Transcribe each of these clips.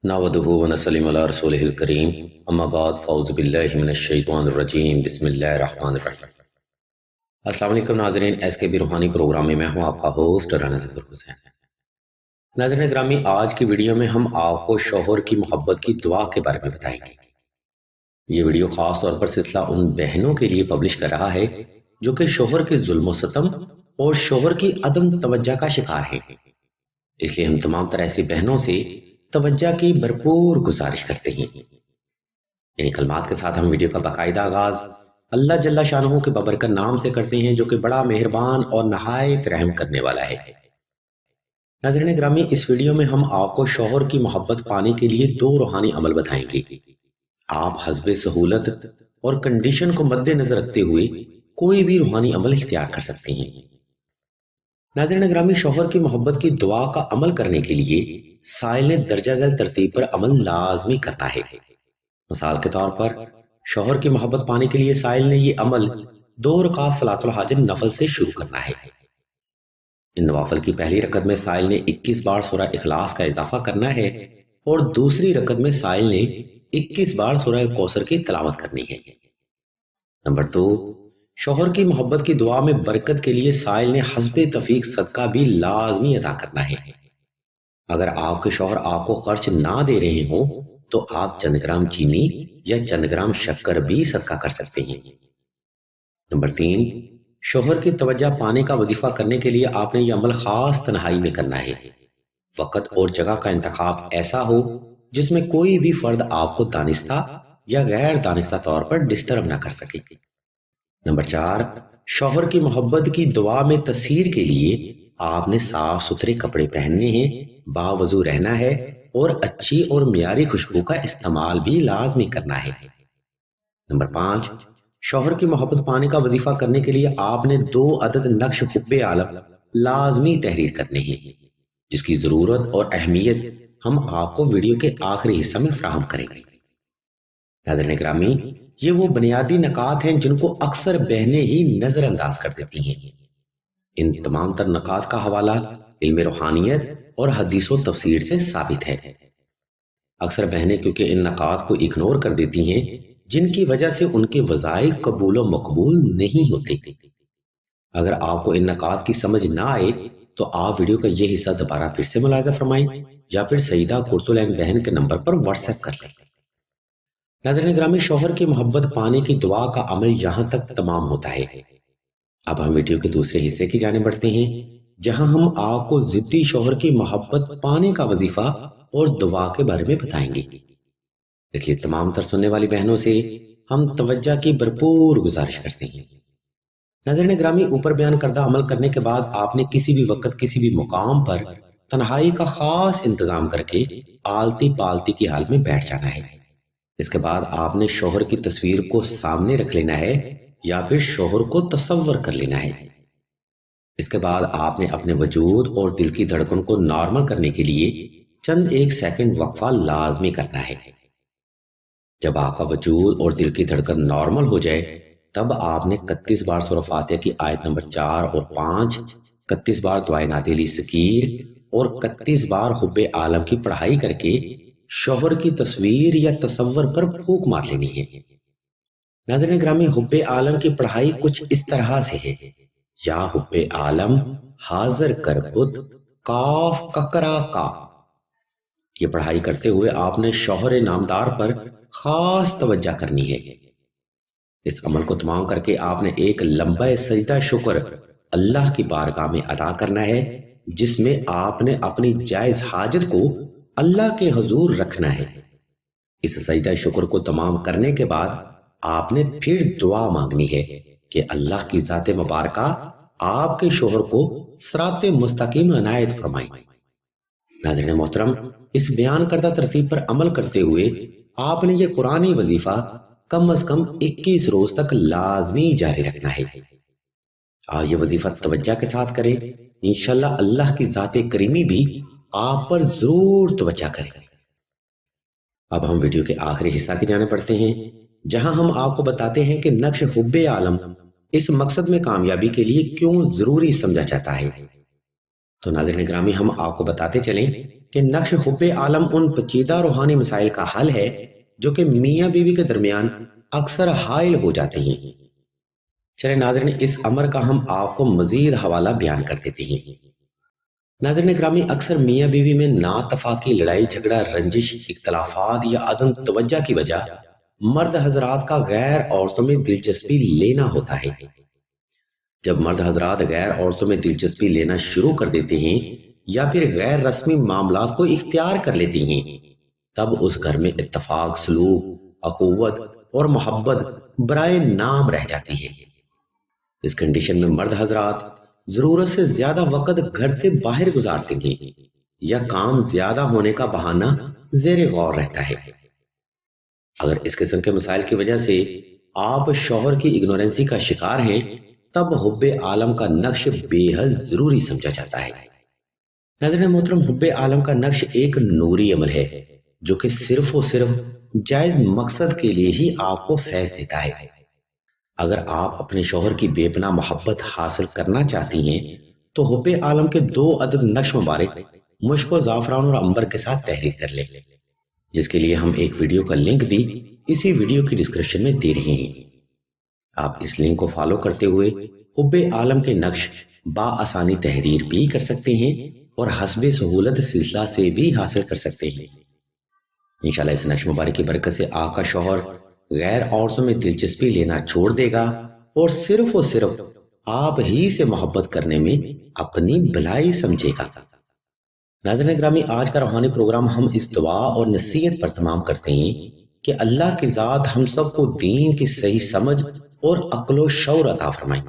नहमदुहु व नसल्लिमु अला रसूलिहिल करीम अम्मा बाद फ़ऊज़ु बिल्लाहि मिनश शैतानिर रजीम बिस्मिल्लाहिर रहमानिर रहीम। अस्सलाम वालेकुम नाज़रीन, SKB रूहानी प्रोग्राम में मैं हूं आपका होस्ट राना ज़फ़र हुसैन। नाज़रीन ग्रामी, आज की वीडियो में हम आपको शौहर की मोहब्बत की दुआ के बारे में बताएंगे। ये वीडियो ख़ास तौर पर सिलसिला उन बहनों के लिए पब्लिश कर रहा है जो कि शौहर के जुल्म व सितम और शौहर की अदम तवज्जो का शिकार हैं। इसलिए हम तमाम तरह ऐसी बहनों से तवज्जो की भरपूर गुजारिश करते हैं। इन कलमात के साथ हम वीडियो का बाकायदा आगाज अल्लाह जल्ला शानहू के बबरकत नाम से करते हैं, जो कि बड़ा मेहरबान और नहायत रहम करने वाला है। नाज़रीन ग्रामी, इस वीडियो में हम आपको शौहर की मोहब्बत पाने के लिए 2 रूहानी अमल बताएंगे। आप हस्बे सहूलत और कंडीशन को मद्देनजर रखते हुए कोई भी रूहानी अमल इख्तियार कर सकते हैं। नाज़रीन ग्रामी, शौहर की मोहब्बत की दुआ का अमल करने के लिए साइल ने दर्जा ज़ैल तरतीब पर अमल लाजमी करना है। मिसाल के तौर पर शौहर की मोहब्बत पाने के लिए साइल ने ये अमल 2 रकात सलातुल हाजत नफल से शुरू करना है। इन नवाफल की पहली रकत में साइल ने 21 बार सूरह इखलास का इजाफा करना है और दूसरी रकत में साइल ने 21 बार सूरह कौसर की तिलावत करनी है। नंबर 2, शौहर की मोहब्बत की दुआ में बरकत के लिए साइल ने हस्बे तफीक सदका भी लाजमी अदा करना है। अगर आपके शौहर आपको खर्च ना दे रहे हो तो आप चंद ग्राम चीनी या चंद ग्राम शक्कर भी सदका कर सकते हैं। नंबर 3, शौहर की तवज्जो पाने का वजीफा करने के लिए आपने यह अमल खास तन्हाई में करना है। वक्त और जगह का इंतखाब ऐसा हो जिसमें कोई भी फर्द आपको दानिस्ता या गैर दानिस्ता तौर पर डिस्टर्ब ना कर सके। नंबर 4, शौहर की मोहब्बत की दुआ में तसीर के लिए आपने साफ सुथरे कपड़े पहनने हैं, बावजू रहना है और अच्छी और मियारी खुशबू का इस्तेमाल भी लाजमी करना है। नंबर 5, शौहर की मोहब्बत पाने का वजीफा करने के लिए आपने 2 अदद नक्श हुब्बे आलम लाजमी तहरीर करने हैं, जिसकी जरूरत और अहमियत हम आपको वीडियो के आखिरी हिस्से में फराहम करेंगे। नाज़रीन ग्रामी, ये वो बुनियादी नकात हैं जिनको अक्सर बहनें ही नजरअंदाज कर देती हैं। इन तमाम तर नकात का हवाला इल्म रूहानियत और हदीस व तफसीर से साबित है। अक्सर बहनें क्योंकि इन नकात को इग्नोर कर देती हैं, जिनकी वजह से उनके वज़ाइफ कबूल व मकबूल नहीं होते। अगर आपको इन नकात की समझ ना आए तो आप वीडियो का ये हिस्सा दोबारा फिर से मुलाहिजा फरमाएं या फिर सईदा कुर्तुलैन बहन के नंबर पर व्हाट्सएप कर लें। नाज़रीन ग्रामी, शौहर की मोहब्बत पाने की दुआ का अमल यहाँ तक तमाम होता है। अब हम वीडियो के दूसरे हिस्से की जाने बढ़ते हैं, जहां हम आपको जिद्दी शौहर की मोहब्बत पाने का वजीफा और दुआ के बारे में बताएंगे। इसलिए तमाम तर सुनने वाली बहनों से हम तवज्जो की भरपूर गुजारिश करते हैं। नाज़रीन ग्रामी, ऊपर बयान करदा अमल करने के बाद आपने किसी भी वक्त किसी भी मुकाम पर तन्हाई का खास इंतजाम करके आलती पालती की हाल में बैठ जाना है। इसके बाद आपने शौहर की तस्वीर को सामने रख लेना है या फिर शौहर को तसव्वुर कर लेना है। इसके बाद आपने अपने वजूद और दिल की धड़कन को नॉर्मल करने के लिए चंद 1 सेकंड वक्फा लाजमी करना है। जब आपका वजूद और दिल की धड़कन नॉर्मल हो जाए तब आपने 31 बार सूरह फातिहा की आयत नंबर 4 और 5, 31 बार दुआए नादिली सकीर और 31 बार हुब्बे आलम की पढ़ाई करके शौहर की तस्वीर या तसव्वुर पर फूंक मार लेनी है। नाज़रीन ग्रामी, हुब्बे आलम की पढ़ाई कुछ इस तरह से है। या हुब्बे आलम हाजिर कर बुत काफ ककरा का। ये पढ़ाई करते हुए आपने शौहर नामदार पर खास तवज्जो करनी है। इस अमल को तमाम करके आपने एक लंबा सजदा शुक्र अल्लाह की बारगाह में अदा करना है, जिसमें आपने अपनी जायज हाजत को अल्लाह के हुजूर रखना है। इस सजदा शुक्र को तमाम करने के बाद आपने फिर दुआ मांगनी है कि अल्लाह की ज़ाते मुबारका आपके शौहर को सिराते मुस्तकीम अनायत फरमाए। नाज़रीन मोहतरम, इस बयान करदा तरतीब पर अमल करते हुए आपने ये कुरानी वजीफा कम से कम 21 रोज तक लाजमी जारी रखना है। और ये वजीफा तवज्जो के साथ करें, इंशाल्लाह अल्लाह की ज़ाते करीमी भी आप पर जरूर तवज्जो करें। अब हम वीडियो के आखिरी हिस्सा की जाने पड़ते हैं, जहां हम आपको बताते हैं कि नक्श हुब्बे आलम इस मकसद में कामयाबी के लिए क्यों जरूरी समझा जाता है। تو ناظرین گرامی، ہم آپ کو بتاتے چلیں کہ نقش حب عالم ان پیچیدہ روحانی مسائل کا حل ہے جو کہ میاں بیوی کے درمیان اکثر حائل ہو جاتے ہیں۔ چلیں ناظرین، اس امر کا ہم آپ کو مزید حوالہ بیان کر دیتے ہیں۔ ناظرین گرامی، اکثر میاں بیوی میں ناتفاقی، لڑائی جھگڑا، رنجش، اختلافات یا عدم توجہ کی وجہ مرد حضرات کا غیر عورتوں میں دلچسپی لینا ہوتا ہے۔ جب مرد حضرات غیر عورتوں میں دلچسپی لینا شروع کر دیتے ہیں یا پھر غیر رسمی معاملات کو اختیار کر لیتی ہیں، تب اس گھر میں اتفاق، سلوک، اخوت اور محبت برائے نام رہ جاتی ہے۔ اس کنڈیشن میں مرد حضرات ضرورت سے زیادہ وقت گھر سے باہر گزارتے ہیں یا کام زیادہ ہونے کا بہانہ زیر غور رہتا ہے۔ اگر اس قسم کے مسائل کی وجہ سے آپ شوہر کی اگنورنسی کا شکار ہیں، تب حب عالم کا نقش بے حد ضروری سمجھا جاتا ہے۔ ناظرین محترم، حب عالم کا نقش ایک نوری عمل ہے جو کہ صرف و صرف جائز مقصد کے لیے ہی آپ کو فیض دیتا ہے۔ اگر آپ اپنے شوہر کی بے پناہ محبت حاصل کرنا چاہتی ہیں تو حب عالم کے 2 عدد نقش مبارک مشک و زعفران اور عنبر کے ساتھ تحریر کر لیں، جس کے لیے ہم ایک ویڈیو کا لنک بھی اسی ویڈیو کی ڈسکرپشن میں دے رہے ہیں۔ آپ اس لنک کو فالو کرتے ہوئے حب عالم کے نقش بآسانی تحریر بھی کر سکتے ہیں اور حسب سہولت سلسلہ سے بھی حاصل کر سکتے ہیں۔ انشاءاللہ اس نقش مبارک کی برکت سے آپ کا شوہر غیر عورتوں میں دلچسپی لینا چھوڑ دے گا اور صرف آپ ہی سے محبت کرنے میں اپنی بھلائی سمجھے گا۔ ناظرین گرامی، آج کا روحانی پروگرام ہم اس دعا اور نصیحت پر تمام کرتے ہیں کہ اللہ کی ذات ہم سب کو دین کی صحیح سمجھ اور عقل و شعور عطا فرمائے،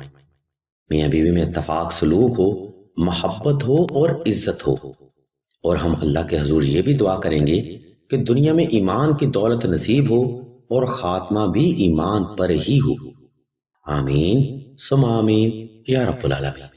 میاں بیوی میں اتفاق، سلوک ہو، محبت ہو اور عزت ہو، اور ہم اللہ کے حضور یہ بھی دعا کریں گے کہ دنیا میں ایمان کی دولت نصیب ہو اور خاتمہ بھی ایمان پر ہی ہو۔ آمین ثم آمین یا رب العالمین۔